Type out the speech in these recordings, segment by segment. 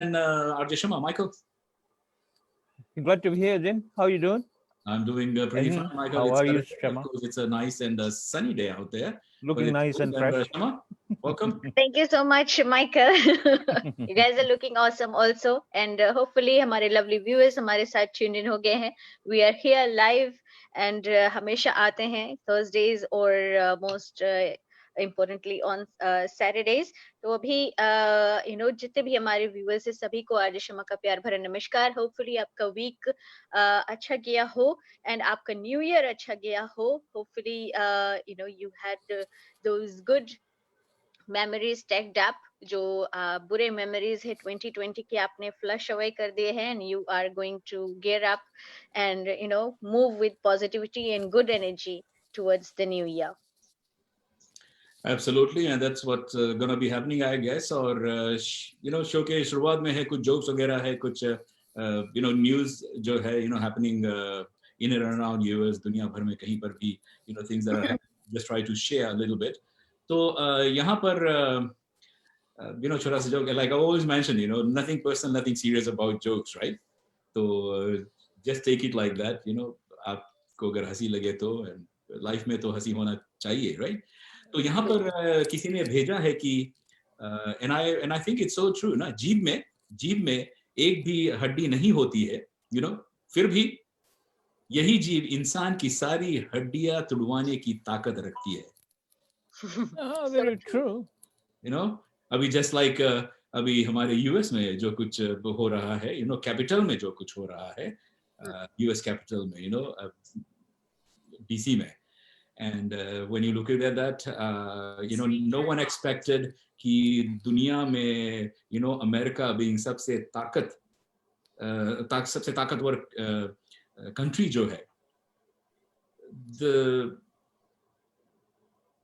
and RJ Sharma. Michael? Glad to be here, Jim. How are you doing? I'm doing pretty fine, Michael. How are you, Of Sharma? course, it's a nice and sunny day out there. Looking nice and fresh. Sharma, welcome. Thank you so much, Michael. You guys are looking awesome also. And hopefully हमारे lovely viewers हमारे साथ tune in हो गए हैं. We are here live and हमेशा आते हैं Thursdays or most importantly on Saturdays. तो अभी जितने भी हमारे viewers हैं सभी को आरजे शर्मा का प्यार भरा नमस्कार. Hopefully आपका week अच्छा गया हो and आपका New Year अच्छा गया हो. Hopefully you had those good memories tagged up जो बुरे memories है 2020 के आपने flush away कर दिए हैं and you are going to gear up and move with positivity and good energy towards the new year. Absolutely, and that's what's gonna be happening, I guess. और show के शुरुआत में है कुछ jokes वगैरह है कुछ news जो है happening in and around US दुनिया भर में कहीं पर भी things that are happening. Just try to share a little bit. तो यहाँ पर छोटा सा joke, like I always mention, nothing personal, nothing serious about jokes, right? तो just take it like that, आपको अगर हंसी लगे तो life में तो हंसी होना चाहिए, right? तो यहाँ पर किसी ने भेजा है कि and I think it's so true ना, जीभ में एक भी हड्डी नहीं होती है, फिर भी यही जीभ इंसान की सारी हड्डियां तुड़वाने की ताकत रखती है. Oh, very true. अभी just like अभी हमारे US में जो कुछ हो रहा है, कैपिटल में जो कुछ हो रहा है, US कैपिटल में, DC में. And when you look at that, no one expected कि दुनिया में, अमेरिका being सबसे ताकतवर country जो है, the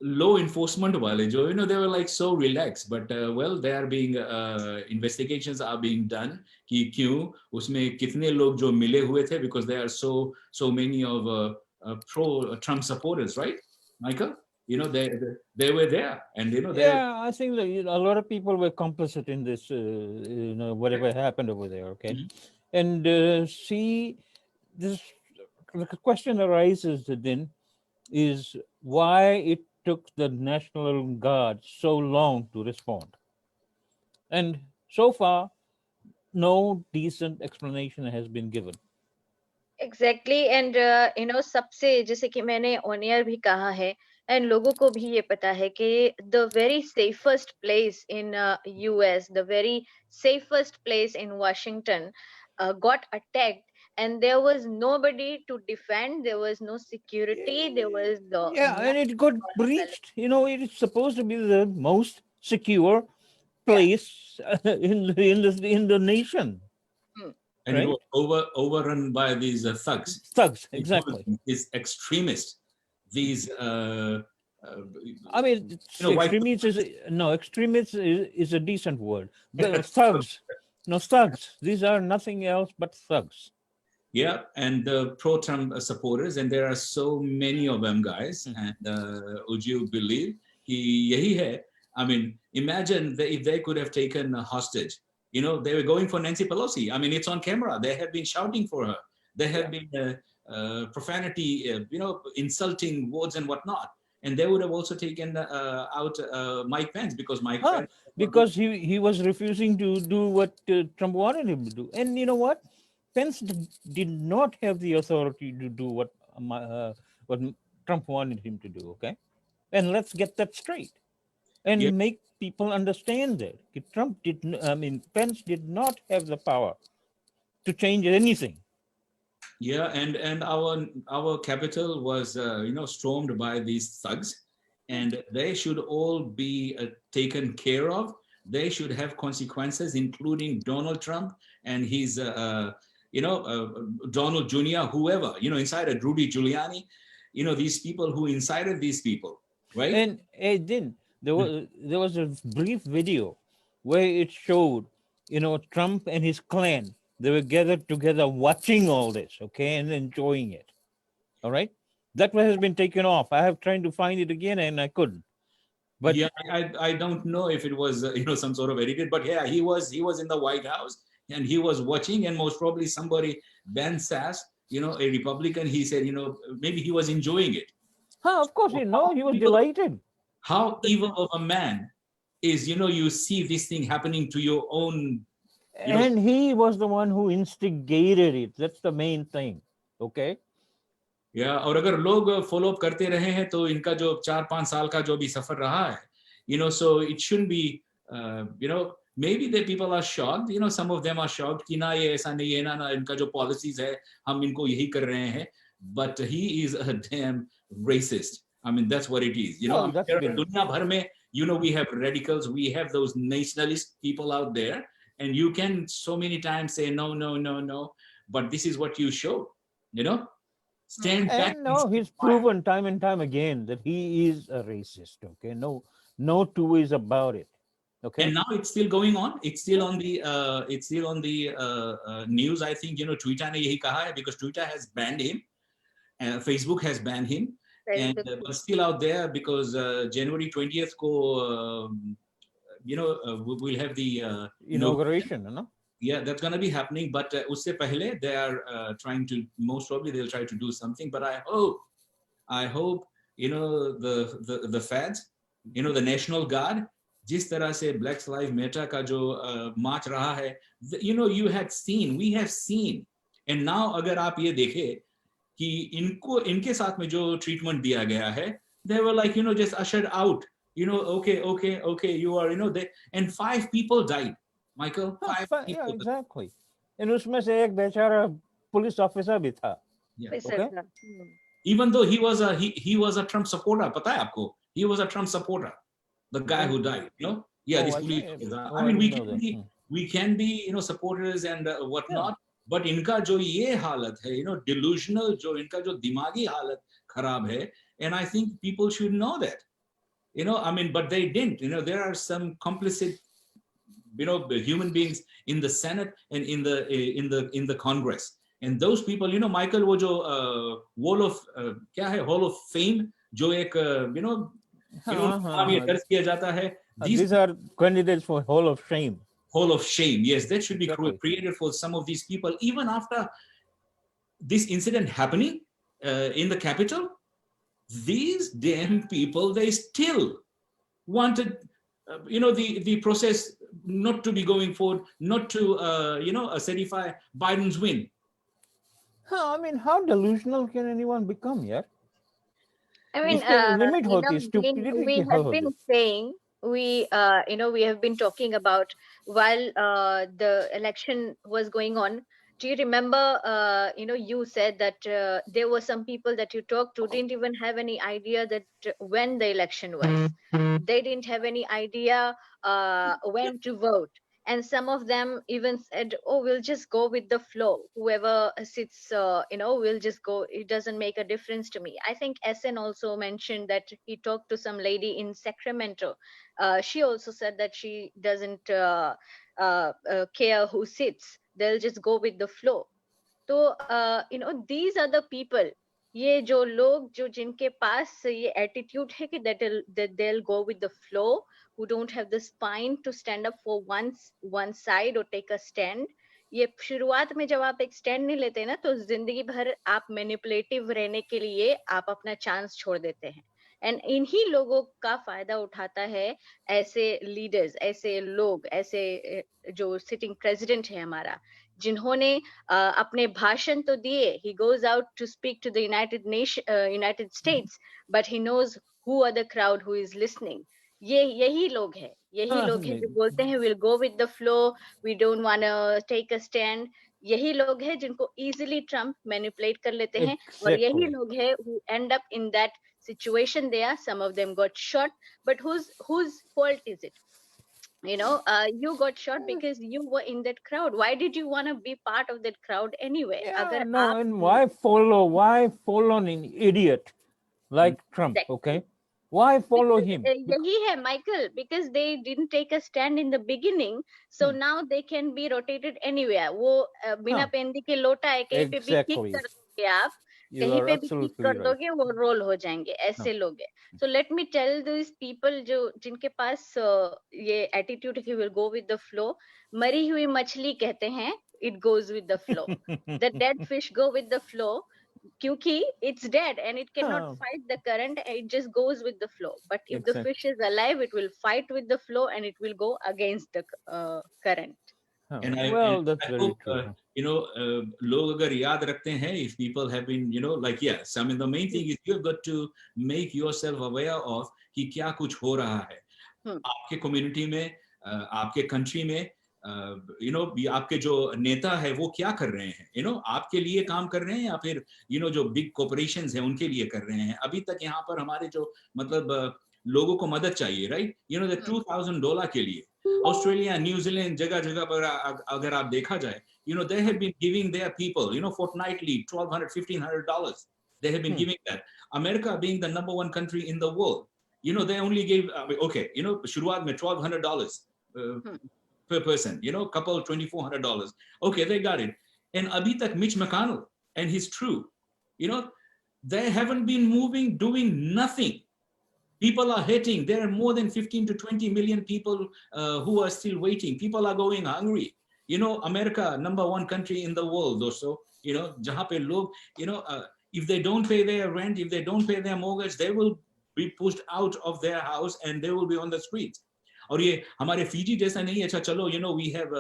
law enforcement वाले जो, they were like so relaxed, but well, they are being investigations are being done कि क्यों उसमें कितने लोग जो मिले हुए थे, because there are so many of pro-Trump supporters, right, Michael? They were there, and yeah, I think that a lot of people were complicit in this, whatever happened over there. Okay, and see, this the question arises then is why it took the National Guard so long to respond, and so far, no decent explanation has been given. Exactly, and सबसे जैसे कि मैंने on air भी कहा है and लोगों को भी ये पता है कि the very safest place in US, the very safest place in Washington got attacked and there was nobody to defend, there was no security, there was and it got breached. It is supposed to be the most secure place in the nation. And right? it was overrun by these thugs. Thugs, exactly. These extremists. These. I mean, extremists is a decent word. The thugs. No, thugs. These are nothing else but thugs. Yeah, and the pro-Trump supporters, and there are so many of them, guys. And would you believe कि यही है? I mean, imagine if they could have taken a hostage. They were going for Nancy Pelosi. I mean, it's on camera. They have been shouting for her. They have been profanity, insulting words and whatnot. And they would have also taken out Mike Pence because Pence. Because he was refusing to do what Trump wanted him to do. And you know what? Pence did not have the authority to do what Trump wanted him to do. Okay, and let's get that straight. And make people understand that Pence did not have the power to change anything. Yeah, and our capital was stormed by these thugs, and they should all be taken care of. They should have consequences, including Donald Trump and his Donald Jr., whoever, incited Rudy Giuliani, these people who incited these people, right? And then there was a brief video where it showed, Trump and his clan, they were gathered together watching all this, okay, and enjoying it. All right. That has been taken off. I have tried to find it again and I couldn't. But yeah, I don't know if it was some sort of edited, but yeah, he was in the White House and he was watching, and most probably somebody, Ben Sass, a Republican, he said, maybe he was enjoying it. of course, he was People- delighted. How evil of a man is, you see this thing happening to your own, And he was the one who instigated it. That's the main thing. Okay. या और अगर लोग follow up करते रहे हैं तो इनका जो 4-5 साल का जो भी सफर रहा है, so it shouldn't be, maybe the people are shocked, some of them are shocked कि ना ये ऐसा नहीं है, ना इनका जो policies है हम इनको यही कर रहे हैं, but he is a damn racist. I mean, that's what it is. Oh, that's been- दुनिया भर में, we have radicals, we have those nationalist people out there, and you can so many times say no, no, no, no, but this is what you show, stand back. And no, he's proven time and time again that he is a racist. Okay, no two ways about it. Okay, And now it's still going on. It's still on the news. I think Twitter ने यही कहा है, because Twitter has banned him, Facebook has banned him, and but still out there because January 20th ko, we'll have the inauguration, no? yeah, that's going to be happening, but usse pehle they are trying to, most probably they'll try to do something, but I hope the feds, the National Guard, जिस तरह से Black Lives Matter का जो march रहा है, we have seen, and now अगर आप ये देखें कि इनके साथ में जो treatment दिया गया है, they were like just ushered out, okay, you are, and 5 people died. Michael, 5 people. Yeah, exactly. And उसमें से एक बेचारा पुलिस ऑफिसर भी था. Yeah. Okay. Even though he was a Trump supporter, पता है आपको? He was a Trump supporter. The guy who died, Yeah, Oh, this I police see. officer. Oh, I I mean, didn't know that. we can be, supporters and whatnot, but इनका जो ये हालत है, delusional, जो इनका जो दिमागी हालत खराब है, and I think people should know that. I mean, but they didn't. There are some complicit, human beings in the Senate and in the Congress, and those people, Michael, वो जो wall of क्या है, Hall of Fame, जो एक नाम ये दर्ज किया जाता है. These are candidates for Hall of Shame. Hall of Shame, yes, that should be Exactly. created for some of these people, even after this incident happening in the Capitol. These damn people, they still wanted, the process not to be going forward, not to, certify Biden's win. I mean, how delusional can anyone become? Yeah. I mean, इसके limit होती है, stupidity we की have हद been होती saying, we have been talking about while the election was going on. Do you remember, you said that there were some people that you talked to didn't even have any idea that when the election was. They didn't have any idea when to vote. And some of them even said, oh, we'll just go with the flow. Whoever sits, we'll just go. It doesn't make a difference to me. I think SN also mentioned that he talked to some lady in Sacramento. She also said that she doesn't care who sits. They'll just go with the flow. So, these are the people. ये जो लोग जो जिनके पास ये attitude है कि that they'll go with the flow, who don't have the spine to stand up for one side or take a stand. ये शुरुआत में जब आप एक stand नहीं लेते ना, तो जिंदगी भर आप manipulative रहने के लिए आप अपना chance छोड़ देते हैं. And इन्हीं लोगों का फायदा उठाता है ऐसे leaders, ऐसे लोग, ऐसे जो sitting president है हमारा, जिन्होंने अपने भाषण तो दिए. He goes out to speak to the United States, but he knows who are the crowd who is listening. यही लोग हैं जो बोलते हैं we'll go with the flow, we don't want to take a stand. यही लोग हैं जिनको easily Trump manipulate कर लेते हैं. और यही लोग हैं who end up in that situation there. Some of them got shot, but whose fault is it? You got shot because you were in that crowd. Why did you want to be part of that crowd anyway? And why follow an idiot like Trump? Okay, why follow him? यही है, Michael, because they didn't take a stand in the beginning, so now they can be rotated anywhere. वो बिना पेंदी के लोटा है कहीं पे भी kick कर दोगे आप. You कहीं are पे भी क्लिक absolutely कर right. दोगे वो रोल हो जाएंगे, ऐसे लोग हैं. So let me tell these people जो जिनके पास ये attitude he will go with the flow, मरी हुई मछली कहते हैं it goes with the flow. The dead fish go with the flow क्योंकि it's dead and it cannot Oh, fight the current, it just goes with the flow. But if the exactly. fish is alive, it will fight with the flow and it will go against the current. Oh, And well, that's I very hope true. लोग अगर याद रखते हैं, if people have been like, yes, I mean the main thing is you have got to make yourself aware of कि क्या कुछ हो रहा है आपके कम्युनिटी में, आपके कंट्री में, आपके जो नेता है वो क्या कर रहे हैं, आपके लिए काम कर रहे हैं या फिर जो बिग कॉर्पोरेशंस हैं उनके लिए कर रहे हैं. अभी तक यहाँ पर हमारे जो मतलब लोगों को मदद चाहिए, राइट, द $2,000 के लिए ऑस्ट्रेलिया, न्यूजीलैंड, जगह जगह पर अगर आप देखा जाए, they have been giving their people, fortnightly $1,200, $1,500. They have been giving that. America being the number one country in the world, they only gave, okay, शुरुआत में $1,200 per person, couple $2,400. Okay, they got it. And abhi tak Mitch McConnell and his troop, they haven't been moving, doing nothing. People are hating. There are more than 15 to 20 million people who are still waiting. People are going hungry. America, number one country in the world also, jahan pe log, if they don't pay their rent, if they don't pay their mortgage, they will be pushed out of their house and they will be on the streets. और ये हमारे Fiji जैसा नहीं है, अच्छा चलो we have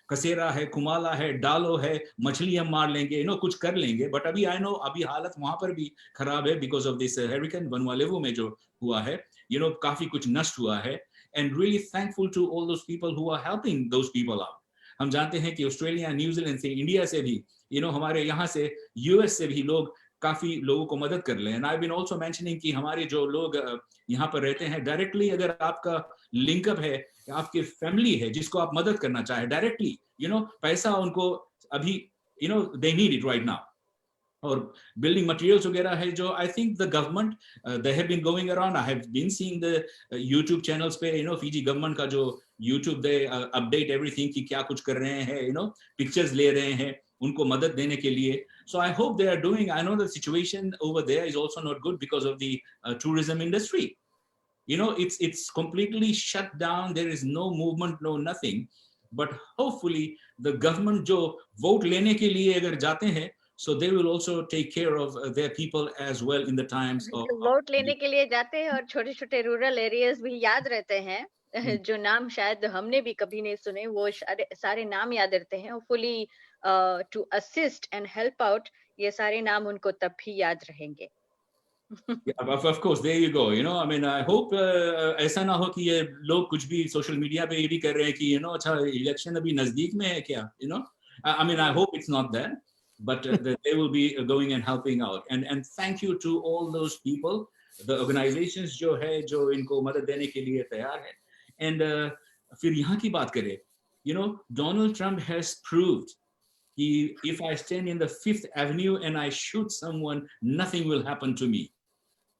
कसेरा है, कुमाला है, डालो है, मछली हम मार लेंगे, कुछ कर लेंगे. बट अभी आई नो अभी हालत वहां पर भी खराब है बिकॉज ऑफ दिस हरिकेन वनवालेवो में जो हुआ है, काफी कुछ नष्ट हुआ है. And really thankful to all those people who are helping those people out. हम जानते हैं कि ऑस्ट्रेलिया, न्यूजीलैंड से, इंडिया से भी, हमारे यहाँ से, यूएस से भी लोग काफी लोगों को मदद कर ले. And I been also mentioning कि हमारे जो लोग यहाँ पर रहते हैं, डायरेक्टली अगर आपका लिंकअप है, आपकी फैमिली है जिसको आप मदद करना चाहे डायरेक्टली, पैसा उनको अभी they need it right now. और बिल्डिंग मटेरियल्स वगैरह है जो I think the government they have been going around. I have been seeing the YouTube channels पे, फीजी गवर्नमेंट का जो यूट्यूब दे अपडेट एवरीथिंग कि क्या कुछ कर रहे हैं, पिक्चर्स ले रहे हैं उनको मदद देने के लिए. So I hope they are doing. I know the situation over there is also not good because of the tourism industry. It's completely shut down. There is no movement, no nothing. But hopefully the government जो vote लेने के लिए अगर जाते हैं, so they will also take care of their people as well in the times of vote लेने के लिए जाते हैं और छोटे छोटे रूरल एरियाज भी याद रहते हैं, जो नाम शायद हमने भी कभी नहीं सुने, वो सारे नाम याद रहते हैं. Hopefully to assist and help out, ये सारे नाम उनको तब भी याद रहेंगे. Yeah, of course, there you go. I mean, I hope ऐसा ना हो कि ये लोग कुछ भी सोशल मीडिया पे ये भी कर रहे हैं कि अच्छा इलेक्शन अभी नजदीक में है क्या, I mean, I hope it's not that, but they will be going and helping out. And thank you to all those people, the organizations जो है जो इनको मदद देने के लिए तैयार है. And फिर यहाँ की बात करें, Donald Trump has proved if I stand in the Fifth Avenue and I shoot someone, nothing will happen to me.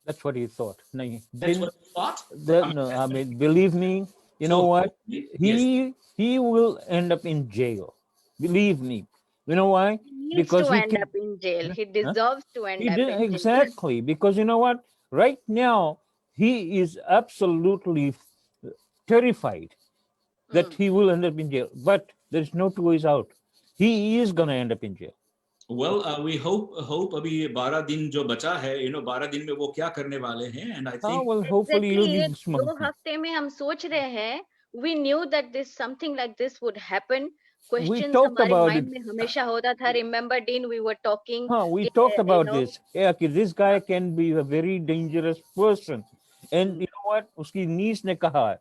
That's what he thought. No, That's what he thought? no, I mean, believe me, you know what? He will end up in jail. Believe me. You know why? He needs Because to he end up in jail. He deserves to end up in jail. Exactly. Because you know what? Right now, he is absolutely terrified that he will end up in jail. But there's no two ways out. He is going to end up in jail. Well, we hope अभी 12 दिन जो बचा है, 12 दिन में वो क्या करने वाले हैं. And I think well, hopefully you'll be smart. 2 हफ्ते में हम सोच रहे हैं, we knew that something like this would happen. Questions हमारे mind में हमेशा होता था. Remember, Dean, we were talking. We talked about this. Yeah, this guy can be a very dangerous person. And you know what? उसकी niece ने कहा,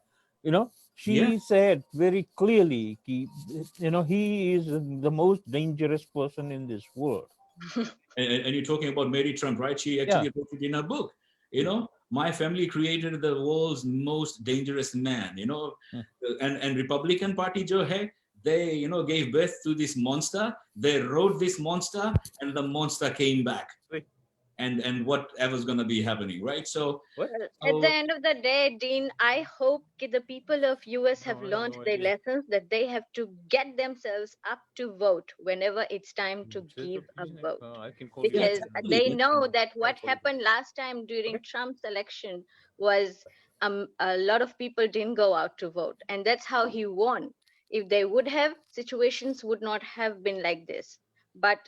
she said very clearly, he is the most dangerous person in this world. and you're talking about Mary Trump, right? She actually wrote it in her book. My family created the world's most dangerous man. And Republican Party जो है, they gave birth to this monster. They wrote this monster, and the monster came back. and whatever's going to be happening, right? So, Well, at the so end of the day, Dean, I hope the people of US have No, I have learned no their idea. lessons that they have to get themselves up to vote whenever it's time to Say तो give a please नहीं, vote. I can call you. yeah, Because exactly. they know that I'll what call you. happened last time during Trump's election was a lot of people didn't go out to vote, and that's how he won. If they would have, situations would not have been like this. But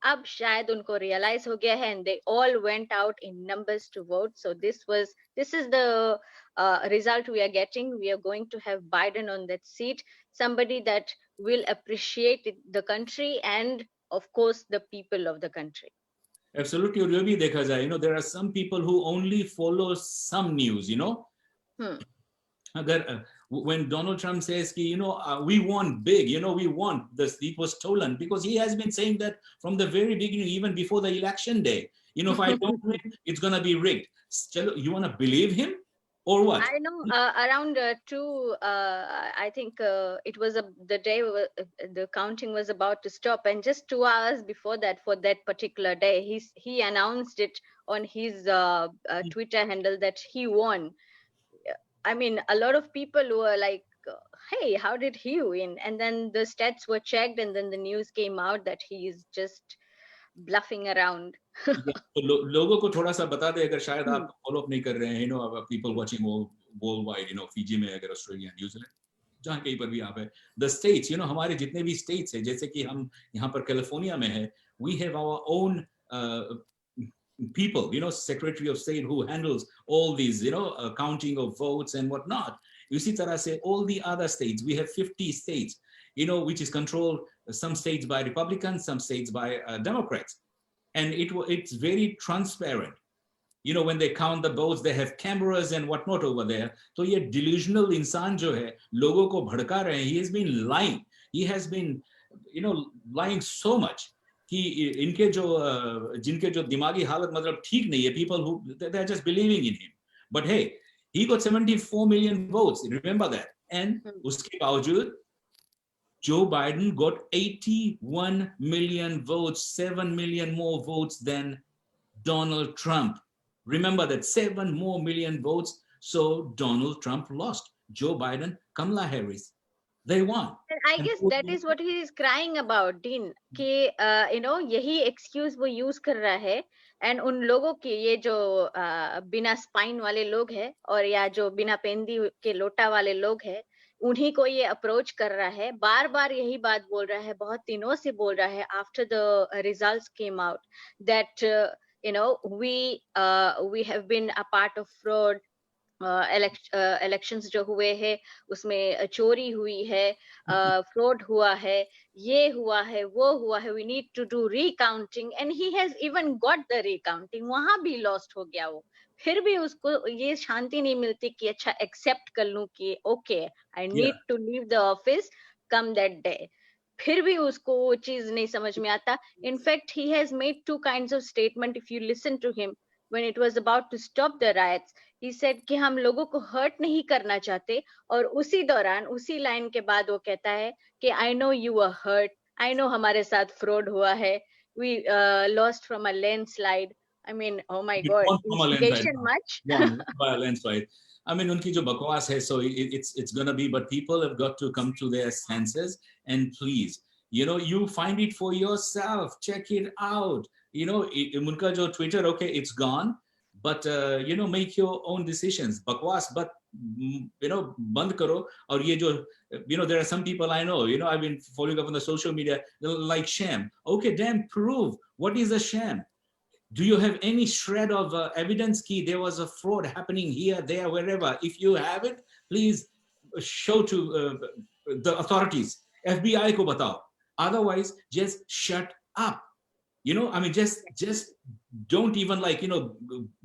अब शायद उनको realize हो गया है, and they all went out in numbers to vote. So this is the result we are getting. We are going to have Biden on that seat, somebody that will appreciate the country and of course the people of the country. Absolutely. और ये भी देखा जाए, there are some people who only follow some news, Hmm. अगर when Donald Trump says कि, we want big, we want this, it was stolen, because he has been saying that from the very beginning, even before the election day. If I don't win, it's going to be rigged. Chalo, you want to believe him or what? I know around I think it was the day the counting was about to stop, and just 2 hours before that, for that particular day, he announced it on his Twitter handle that he won. I mean, a lot of people were like, hey, how did he win? And then the stats were checked, and then the news came out that he is just bluffing around. तो लोगों को थोड़ा सा बता दे, अगर शायद आप follow up नहीं कर रहे हैं, people watching worldwide, फीजी में, अगर ऑस्ट्रेलिया, न्यूजीलैंड, जहाँ कहीं पर भी आप है, the states, हमारे जितने भी states है, जैसे कि हम यहाँ पर कैलिफोर्निया में है, we have our own people, Secretary of State who handles all these, counting of votes and whatnot. इसी तरह से all the other states, we have 50 states, which is controlled, some states by Republicans, some states by Democrats. And it's very transparent. When they count the votes, they have cameras and whatnot over there. So ये delusional इंसान जो है, लोगों को भड़का रहे हैं, he has been lying. He has been, lying so much कि इनके जिनके जो दिमागी हालत मतलब ठीक नहीं है, people who they're just believing in him. But hey, he got 74 million votes. Remember that. And उसके बावजूद Joe Biden got 81 million votes, 7 million more votes than Donald Trump. Remember that, 7 more million votes. So Donald Trump lost. Joe Biden, Kamala Harris, they won. And I guess that is what he is crying about, Dean, कि यही excuse वो use कर रहा है, and उन लोगों की ये जो बिना spine वाले लोग हैं, और या जो बिना पेंदी के लोटा वाले लोग हैं, उन्हीं को ये अप्रोच कर रहा है, बार बार यही बात बोल रहा है, बहुत दिनों से बोल रहा है, after the results came out that we have been a part of fraud. Elections जो हुए हैं उसमें चोरी हुई है, फ्रॉड हुआ है, ये हुआ है, वो हुआ है, we need to do recounting, and he has even got the recounting. वहां भी लॉस्ट हो गया वो, फिर भी उसको ये शांति नहीं मिलती कि अच्छा एक्सेप्ट कर लूं कि okay I need to leave the office come that day. फिर भी उसको वो चीज नहीं समझ में आता. In fact he has made two kinds of statement if you listen to him when it was about to stop the riots. He said कि हम लोगों को hurt नहीं करना चाहते, और उसी दौरान उसी लाइन के बाद वो कहता है कि I know you were hurt, I know हमारे साथ fraud हुआ है, we lost from a landslide. I mean, oh my God, instigation much. By a landslide. I mean, उनकी जो बकवास है, so it's gonna be, but people have got to come to their senses, and please, you find it for yourself, check it out. उनका जो Twitter, okay, it's gone, but make your own decisions. बकवास but बंद करो. और ये जो there are some people I know, I've been following up on the social media, like sham. Okay, damn, prove what is a sham. Do you have any shred of evidence key there was a fraud happening here, there, wherever? If you have it, please show to the authorities. FBI ko batao. Otherwise, just shut up. I mean, just don't even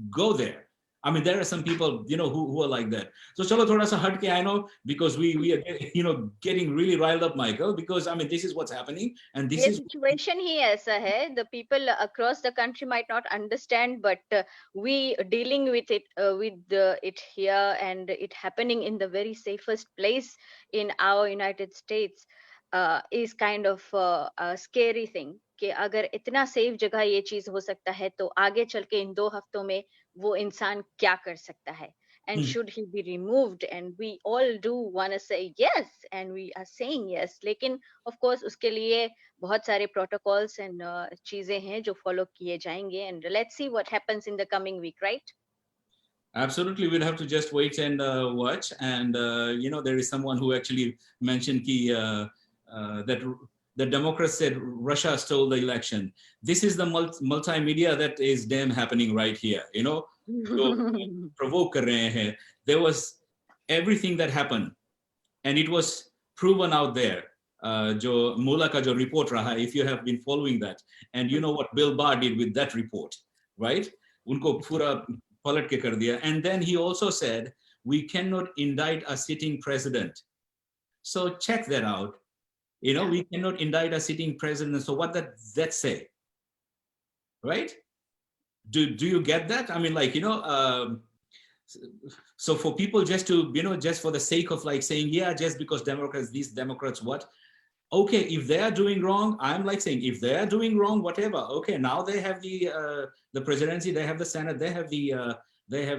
go there. I mean, there are some people, who are like that. So chalo thoda sa hat ke, I know, because we are, getting really riled up, Michael, because I mean, this is what's happening, and this is situation ही ऐसा है. The people across the country might not understand, but we dealing with it it here, and it happening in the very safest place in our United States. is kind of a scary thing कि अगर इतना safe जगह ये चीज हो सकता है तो आगे चल के इन 2 हफ्तों में वो इंसान क्या कर सकता है and Hmm. should he be removed, and we all do want to say yes and we are saying yes, लेकिन of course उसके लिए बहुत सारे protocols and चीजें हैं जो follow किए जाएंगे, and let's see what happens in the coming week, right? Absolutely, we'll have to just wait and watch. And there is someone who actually mentioned that the Democrats said Russia stole the election. This is the multimedia that is damn happening right here. जो provoke कर रहे हैं. There was everything that happened, and it was proven out there. जो Mula का जो report रहा, if you have been following that, and you know what Bill Barr did with that report, right? उनको पूरा पलट के कर दिया. And then he also said, we cannot indict a sitting president. So check that out. We cannot indict a sitting president. So what does that say? Right? Do you get that? I mean, so for people just to, just for the sake of like saying, yeah, just because these Democrats, what? Okay, if they are doing wrong, I'm like saying, if they are doing wrong, whatever. Okay, now they have the presidency, they have the Senate, they have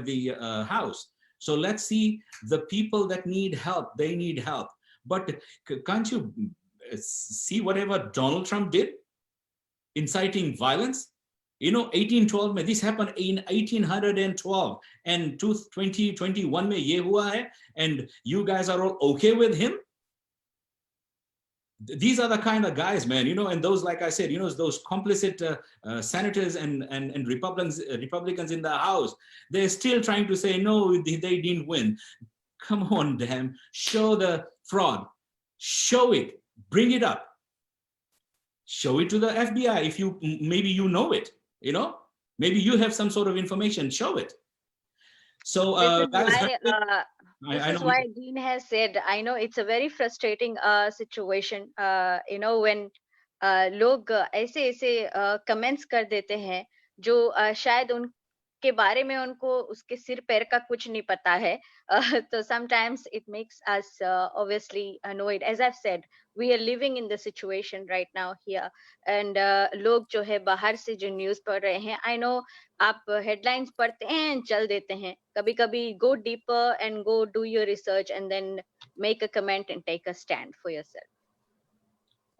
the House. So let's see, the people that need help, they need help. But can't you see whatever Donald Trump did, inciting violence? 1812 में this happened in 1812, and 2021 में ये हुआ है, and you guys are all okay with him? These are the kind of guys, man, and those, like I said, those complicit senators and Republicans in the House, they're still trying to say, no, they didn't win. Come on, damn, show the fraud, show it, bring it up, show it to the FBI. If maybe you know it, maybe you have some sort of information, show it. So this is why Dean has said, I know it's a very frustrating situation, when लोग ऐसे comments कर देते हैं जो शायद उनके बारे में उनको उसके सिर पैर का कुछ नहीं पता है. So sometimes it makes us obviously annoyed. As I've said, we are living in the situation right now here, and लोग जो है बाहर से जो न्यूज़ पढ़ रहे हैं, I know आप हेडलाइंस पढ़ते हैं, चल देते हैं. कभी कभी go deeper and go do your research and then make a comment and take a stand for yourself.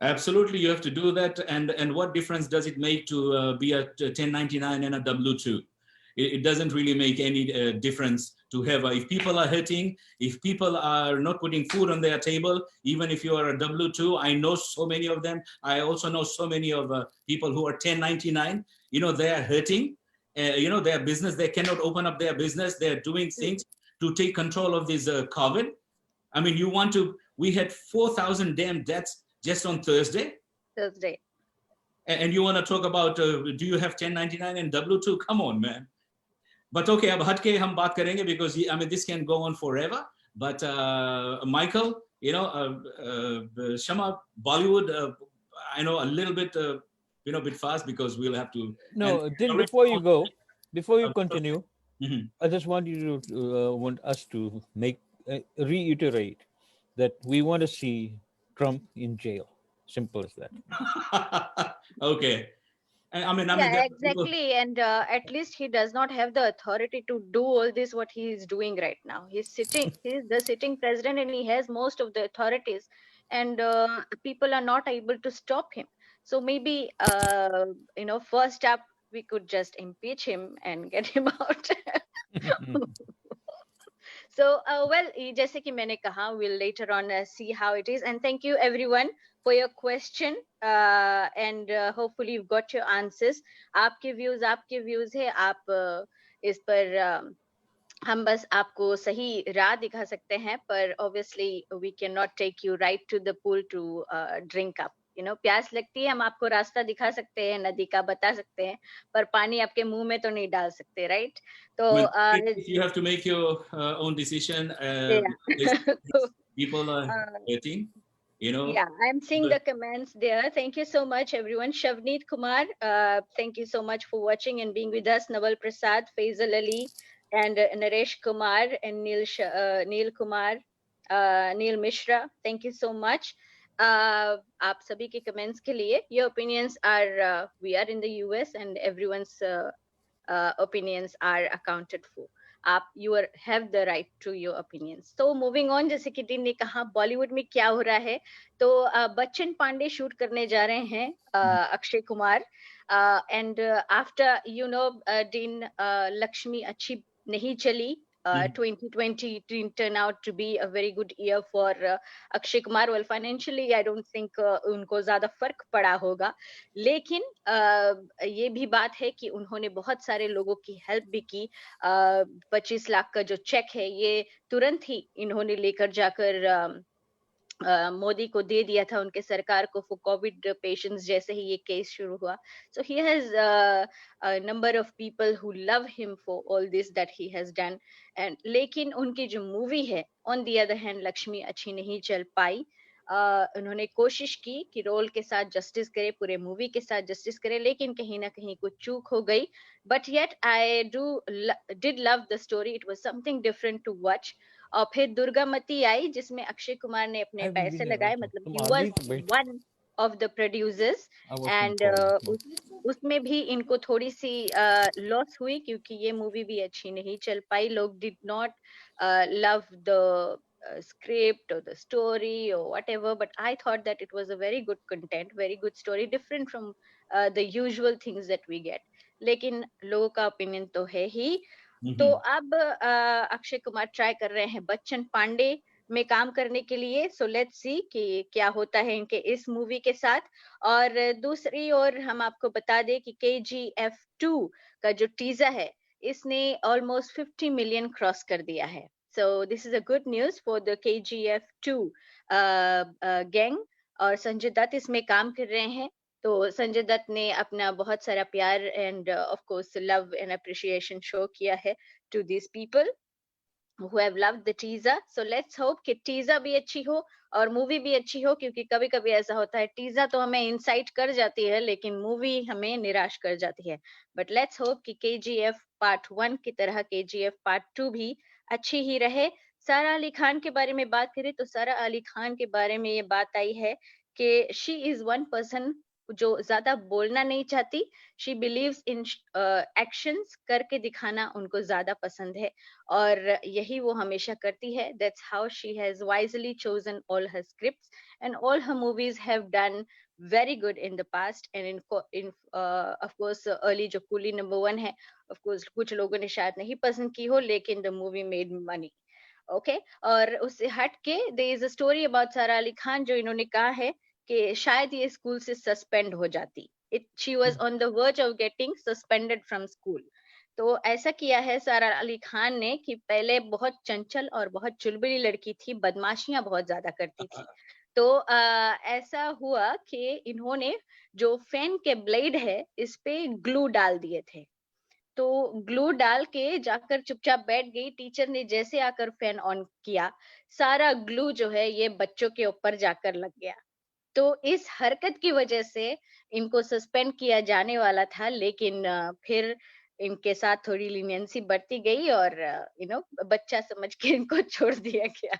Absolutely, you have to do that. And what difference does it make to be a 1099 and a W-2? It doesn't really make any difference to have. If people are hurting, if people are not putting food on their table, even if you are a W-2, I know so many of them. I also know so many of people who are 1099. They are hurting. Their business, they cannot open up their business. They're doing things to take control of this COVID. I mean, we had 4,000 damn deaths just on Thursday. And you want to talk about, do you have 1099 and W-2? Come on, man. But okay, अब हटके हम बात करेंगे, because I mean this can go on forever. But Michael, Shama, Bollywood, I know a little bit, bit fast, because we'll have to. No, then before you continue, I just want you to want us to reiterate that we want to see Trump in jail. Simple as that. Okay. I mean, exactly. And at least he does not have the authority to do all this, what he is doing right now. He's the sitting president, and he has most of the authorities, and people are not able to stop him. So maybe, first up, we could just impeach him and get him out. So, जैसे कि मैंने कहा, we'll later on see how it is. And thank you everyone for your question. And hopefully you've got your answers. आपके views है. आप इस पर हम बस आपको सही राह दिखा सकते हैं, पर obviously we cannot take you right to the pool to drink up. प्यास लगती है, हम आपको रास्ता दिखा सकते हैं, नदी का बता सकते हैं, पर पानी आपके मुंह में तो नहीं डाल सकते, right? तो you have to make your own decision. People are hurting, Yeah, I'm seeing the comments there. Thank you so much, everyone. Shavneet Kumar, thank you so much for watching and being with us. Naval Prasad, Faisal Ali, and Naresh Kumar, and Neil Kumar, Neil Mishra. Thank you so much. आप सभी के comments के लिए. Your opinions are we are in the US and everyone's opinions are accounted for. आप you are have the right to your opinions. तो moving on, जैसे कि dean ने कहा बॉलीवुड में क्या हो रहा है, तो बच्चन पांडे शूट करने जा रहे हैं Akshay Kumar, and after you know dean, Lakshmi अच्छी नहीं चली. 2020 didn't turn out to be a very good year for Akshay Kumar. Well, financially I don't think उनको ज्यादा फर्क पड़ा होगा, लेकिन ये भी बात है कि उन्होंने बहुत सारे लोगों की हेल्प भी की. 25 लाख का जो चेक है ये तुरंत ही इन्होंने लेकर जाकर मोदी को दे दिया था, उनके सरकार को, फॉर कोविड पेशेंट्स जैसे ही ये केस शुरू हुआ. So he has number of people who love him for all this that he has done. And लेकिन उनकी जो मूवी है on the other hand Laxmi अच्छी नहीं चल पाई. उन्होंने कोशिश की कि रोल के साथ जस्टिस करे, पूरे मूवी के साथ जस्टिस करे, लेकिन कहीं ना कहीं कुछ चूक हो गई. But yet I did love the story. It was something different to watch. और फिर दुर्गामती आई जिसमें अक्षय कुमार ने अपने I will be पैसे there लगाए, also. मतलब तुम he आ गई was तो wait. one of the producers. I was and informed. उसमें भी इनको थोड़ी सी लॉस हुई क्योंकि ये मूवी भी अच्छी नहीं चल पाई. लोग did not love the script or the story or whatever, but I thought that it was a very good content, very good story, different from the usual things that we get. लेकिन लोगों का opinion तो है ही. तो अब Akshay Kumar try कर रहे हैं बच्चन पांडे में काम करने के लिए. सो लेट्स सी कि क्या होता है इनके इस मूवी के साथ. और दूसरी ओर हम आपको बता दें कि KGF 2 का जो टीजर है इसने ऑलमोस्ट 50 मिलियन क्रॉस कर दिया है. So this is a good news for the KGF 2 gang. और संजय दत्त इसमें काम कर रहे हैं. तो संजय दत्त ने अपना बहुत सारा प्यार and of course love and appreciation show किया है to these people who have loved the teaser. So let's hope कि teaser भी अच्छी हो और मूवी भी अच्छी हो, क्योंकि कभी कभी ऐसा होता है teaser तो हमें इंसाइट कर जाती है लेकिन मूवी हमें निराश कर जाती है. But let's hope कि KGF Part 1 की तरह KGF Part 2 भी अच्छी ही रहे. सारा अली खान के बारे में बात करें तो सारा अली खान के बारे में ये बात आई है कि शी इज वन पर्सन जो ज्यादा बोलना नहीं चाहती. शी बिलीव्स इन एक्शंस, करके दिखाना उनको ज्यादा पसंद है और यही वो हमेशा करती है. That's how she has wisely chosen all her scripts and all her movies have done very good in the past. And in of course early जो कूली नंबर 1 है, of course कुछ लोगों ने शायद नहीं पसंद की हो लेकिन the movie made money. Okay और उससे हट के there is a story about Sara Ali Khan जो इन्होंने कहा है कि शायद ये स्कूल से सस्पेंड हो जाती. She was on the verge of getting suspended from school. तो ऐसा किया है सारा अली खान ने कि पहले बहुत चंचल और बहुत चुलबुली लड़की थी, बदमाशियां बहुत ज्यादा करती थी. तो ऐसा हुआ कि इन्होंने जो फैन के ब्लेड है इस पे ग्लू डाल दिए थे. तो ग्लू डाल के जाकर चुपचाप बैठ गई. टीचर ने जैसे आकर फैन ऑन किया, सारा ग्लू जो है ये बच्चों के ऊपर जाकर लग गया. तो इस हरकत की वजह से इनको सस्पेंड किया जाने वाला था, लेकिन फिर इनके साथ थोड़ी लीनियंसी बढ़ती गई और बच्चा समझ के इनको छोड़ दिया गया.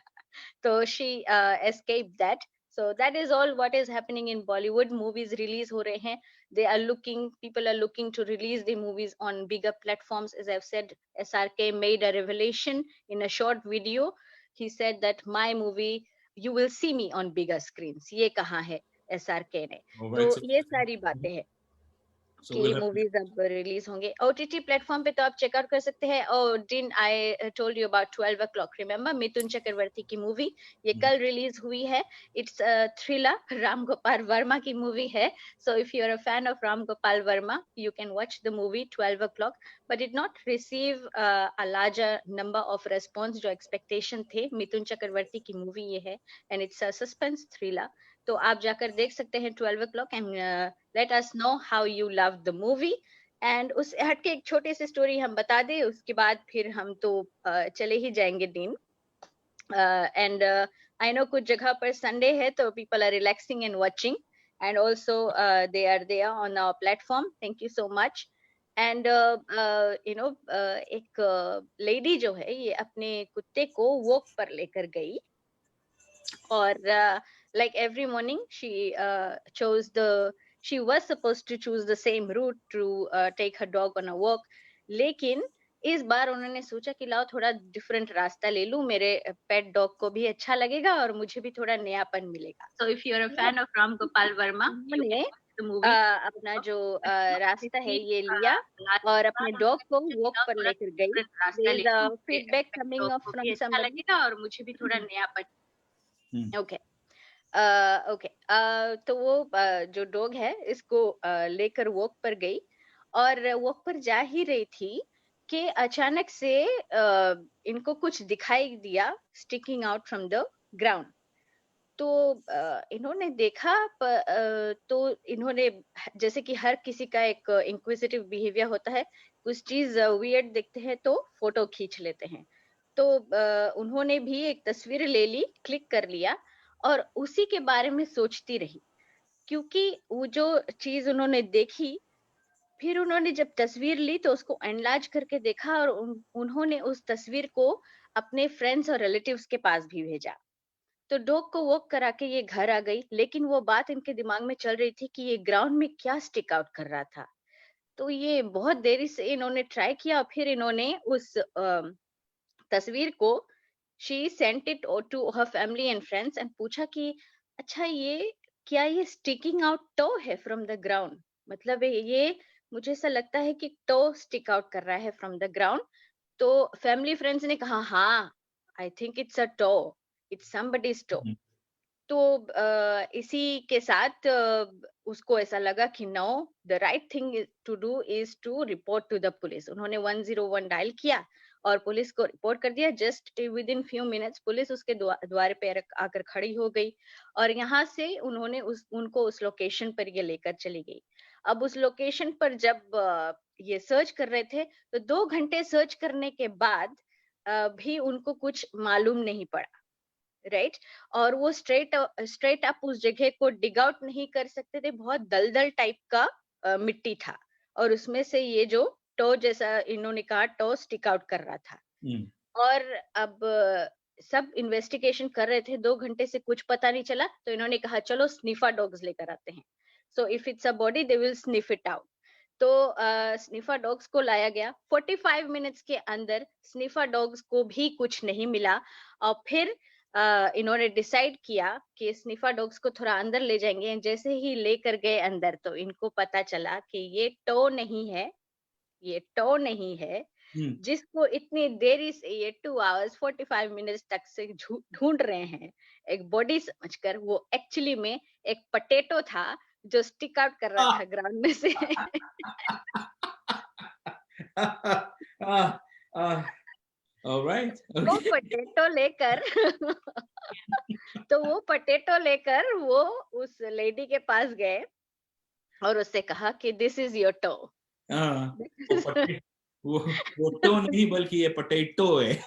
तो she escape that. So that is all what is happening in Bollywood. Movies release हो रहे हैं. People are looking to release the movies on bigger platforms. As I've said, SRK made a revelation in a short video. He said that my movie, you will see me on bigger screens. ये कहा है SRK ने. तो ये सारी बातें हैं कि मूवीज अब रिलीज होंगे OTT प्लेटफॉर्म पे. तो आप चेकआउट कर सकते हैं. और then I told you about 12 o'clock. Remember Mithun Chakraborty की मूवी ये कल रिलीज हुई है. इट्स थ्रिलर, राम गोपाल वर्मा की मूवी है. So if you are a fan of Ram Gopal Varma you can watch the movie 12 o'clock. But did not receive a larger number of response जो expectation थे. मिथुन चक्रवर्ती की मूवी ये है and it's a suspense thriller. तो आप जाकर देख सकते हैं 12 o'clock and let us know how you loved the movie. And उस हटके एक छोटी सी स्टोरी हम बता दें, उसके बाद फिर हम तो चले ही जाएंगे दिन. एंड आई नो कुछ जगह पर संडे है तो people are relaxing and watching and also they are there on our platform. Thank you so much. And एक लेडी जो है ये अपने कुत्ते को वॉक पर लेकर गई और like every morning she was supposed to choose the same route to take her dog on a walk, लेकिन इस बार उन्होंने सोचा कि लाओ थोड़ा डिफरेंट रास्ता ले लूं, मेरे पेट डॉग को भी अच्छा लगेगा और मुझे भी थोड़ा नयापन मिलेगा. So if you're a fan of Ram Gopal Verma, you can watch the movie. अपना जो रास्ता है ये लिया और अपने डॉग को वॉक पर लेकर गई. There is a feedback coming up from somebody. लगेगा और मुझे भी थोड़ा नयापन. Okay. ओके. तो वो जो डॉग है इसको लेकर वॉक पर गई और वॉक पर जा ही रही थी कि अचानक से इनको कुछ दिखाई दिया sticking out from the ground. तो इन्होंने देखा तो इन्होंने, जैसे कि हर किसी का एक इंक्विजिटिव बिहेवियर होता है, कुछ चीज वियर्ड देखते हैं तो फोटो खींच लेते हैं. तो उन्होंने भी एक तस्वीर ले ली, क्लिक कर लिया और उसी के बारे में सोचती रही, क्योंकि वो जो चीज उन्होंने देखी, फिर उन्होंने जब तस्वीर ली तो उसको एनलार्ज करके देखा और उन्होंने उस तस्वीर को अपने फ्रेंड्स और रिलेटिव्स के पास भी भेजा. तो डॉग को वॉक करा के ये घर आ गई, लेकिन वो बात इनके दिमाग में चल रही थी कि ये ग्राउंड में क्या स्टिक आउट कर रहा था. तो ये बहुत देरी से इन्होंने ट्राई किया और फिर इन्होंने उस तस्वीर को she sent it to her family and friends and पूछा कि अच्छा ये क्या ये sticking out toe है from the ground, मतलब ये मुझे ऐसा लगता है कि toe stick out कर रहा है from the ground. तो family friends ने कहा हाँ, I think it's a toe, it's somebody's toe. तो इसी के साथ उसको ऐसा लगा कि no, the right thing to do is to report to the police. उन्होंने 101 डायल किया और पुलिस को रिपोर्ट कर दिया. Just with in few minutes police उसके द्वार पे आकर खड़ी हो गई और यहाँ से उन्होंने उनको उस लोकेशन पर ये लेकर चली गई. अब उस लोकेशन पर जब ये सर्च कर रहे थे तो 2 घंटे सर्च करने के बाद भी उनको कुछ मालूम नहीं पड़ा, राइट. और वो स्ट्रेट अप उस जगह को डिग आउट नहीं कर सकते थे, बहुत दलदल टाइप का मिट्टी था और उसमें से ये जो टो, जैसा इन्होंने कहा, टो स्टिक आउट कर रहा था. और अब सब इन्वेस्टिगेशन कर रहे थे, 2 घंटे से कुछ पता नहीं चला, तो इन्होंने कहा चलो स्निफा डॉग्स लेकर आते हैं. So if it's a body they will sniff it out. तो स्निफा डॉग्स को लाया गया. 45 मिनट्स के अंदर स्निफा डॉग्स को भी कुछ नहीं मिला और फिर इन्होंने डिसाइड किया कि स्निफा डॉग्स को थोड़ा अंदर ले जाएंगे. जैसे ही लेकर गए अंदर तो इनको पता चला कि ये टो नहीं है, ये टो नहीं है जिसको इतनी देरी से ये 2 hours 45 मिनट्स तक से ढूंढ रहे हैं एक बॉडी समझकर. वो एक्चुअली में एक पोटैटो था जो स्टिक आउट कर रहा था ग्राउंड में से. Alright. Okay. वो पोटैटो लेकर तो वो पोटैटो लेकर वो उस लेडी के पास गए और उससे कहा कि दिस इज योर टो. वो टो नहीं बल्कि ये पोटैटो है.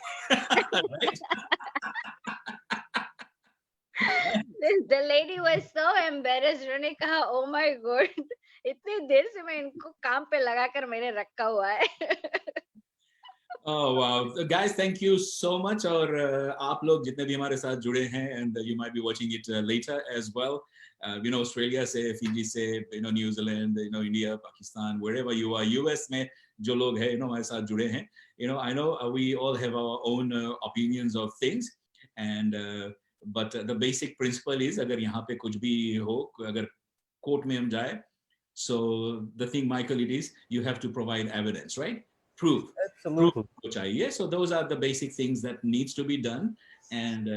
The lady was so embarrassed. उन्होंने कहा oh my god, इतनी देर से मैं इनको काम पे लगाकर मैंने रखा हुआ है. Oh wow, guys, thank you so much. और आप लोग जितने भी हमारे साथ जुड़े हैं, and you might be watching it later as well. Australia से, Fiji से, New Zealand, India, Pakistan, wherever you are, US में जो लोग हैं, हमारे साथ जुड़े हैं. I know we all have our own opinions of things, and but the basic principle is अगर यहाँ पे कुछ भी हो, अगर कोर्ट में हम जाए, so the thing, Michael, it is you have to provide evidence, right? Proof. Absolutely. चाहिए. So those are the basic things that needs to be done. And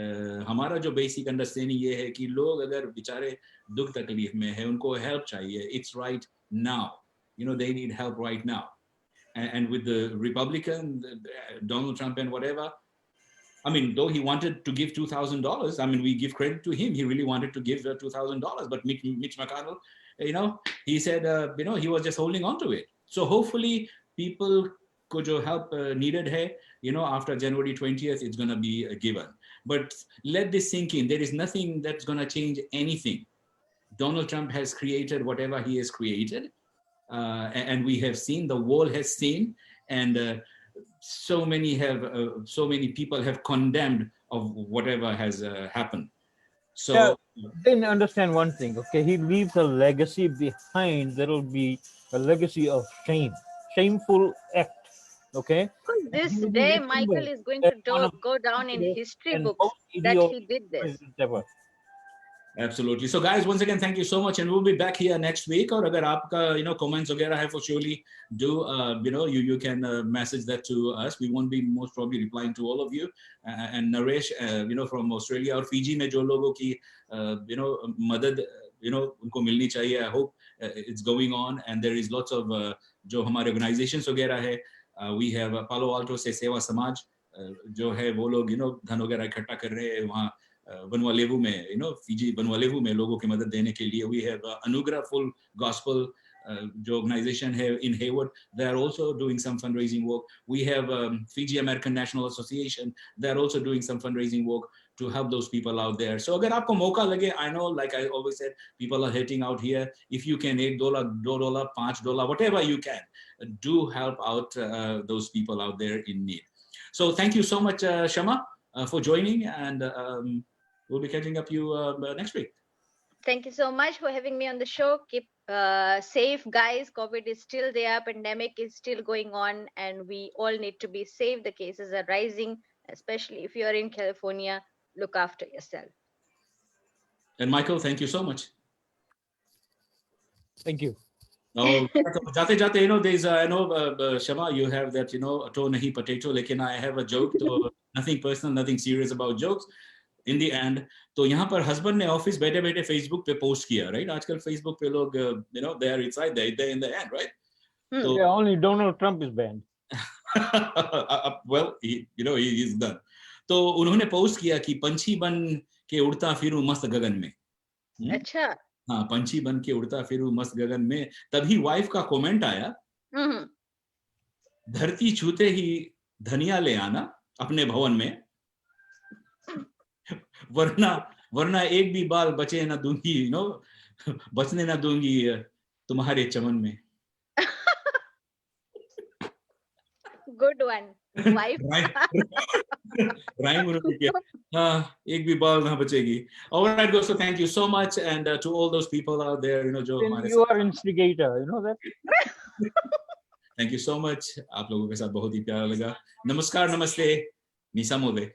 हमारा जो basic understanding ये है कि लोग अगर बेचारे दुख तकलीफ में है, उनको help चाहिए. It's right now. They need help right now. And with the Republican, Donald Trump and whatever, I mean, though he wanted to give $2,000, I mean, we give credit to him. He really wanted to give $2,000, but Mitch McConnell, he said, he was just holding on to it. So hopefully people को जो help needed है, after January 20th, it's going to be given. But let this sink in. There is nothing that's going to change anything. Donald Trump has created whatever he has created. And we have seen, the world has seen, and so many people have condemned of whatever has happened. So Then understand one thing, okay? He leaves a legacy behind that will be a legacy of shame, shameful act, okay? This He will be day, remembered Michael is going as to one of go the down in greatest history and books most that idiotic he did this. presidents ever. absolutely. So guys, once again, thank you so much, and we'll be back here next week. और अगर आपका comments वगैरह है, for surely do you can message that to us. We won't be most probably replying to all of you. And Naresh, from Australia और Fiji में जो लोगों की मदद उनको मिलनी चाहिए. I hope it's going on, and there is lots of जो हमारे organizations वगैरह है. We have Palo Alto से सेवा समाज जो है वो लोग धन वगैरह इकट्ठा कर रहे हैं वहाँ Vanuatu में Fiji Vanuatu में लोगों की मदद देने के लिए. We have Anugrah Full Gospel जो organization है in Hayward. They are also doing some fundraising work. We have Fiji American National Association. They are also doing some fundraising work to help those people out there. So अगर आपको मौका लगे, I know, like I always said, people are hating out here. If you can $1, $2, $5, whatever you can, do help out those people out there in need. So thank you so much, Shama, for joining, and we'll be catching up you next week. Thank you so much for having me on the show. Keep safe, guys. COVID is still there. Pandemic is still going on, and we all need to be safe. The cases are rising, especially if you are in California. Look after yourself. And Michael, thank you so much. Thank you. Oh, जाते जाते there's I know Shama, you have that to nahi potato, लेकिन I have a joke. So nothing personal, nothing serious about jokes. In the end, तो यहाँ पर husband ने office बैठे बैठे Facebook पे post किया, right? आजकल Facebook पे लोग they are inside, they in the end, right? So, yeah, only Donald Trump is banned. Well, he's done. तो उन्होंने पोस्ट किया कि पंछी बन के उड़ता फिरूं मस्त गगन में. अच्छा. हाँ, पंछी बन के उड़ता फिरूं मस्त गगन में. तभी वाइफ का कमेंट आया, धरती छूते ही धनिया ले आना अपने भवन में, वरना एक भी बाल बचे ना दूंगी, बचने ना दूंगी तुम्हारे चमन में. Good one. Wife. Rhyme एक भी बाल ना बचेगी. All right, so thank you so much, and to all those people out there, जो हमारे you are instigator, you know that. Thank you so much. आप लोगों के साथ बहुत ही प्यारा लगा. नमस्कार, नमस्ते, निशा मोदे.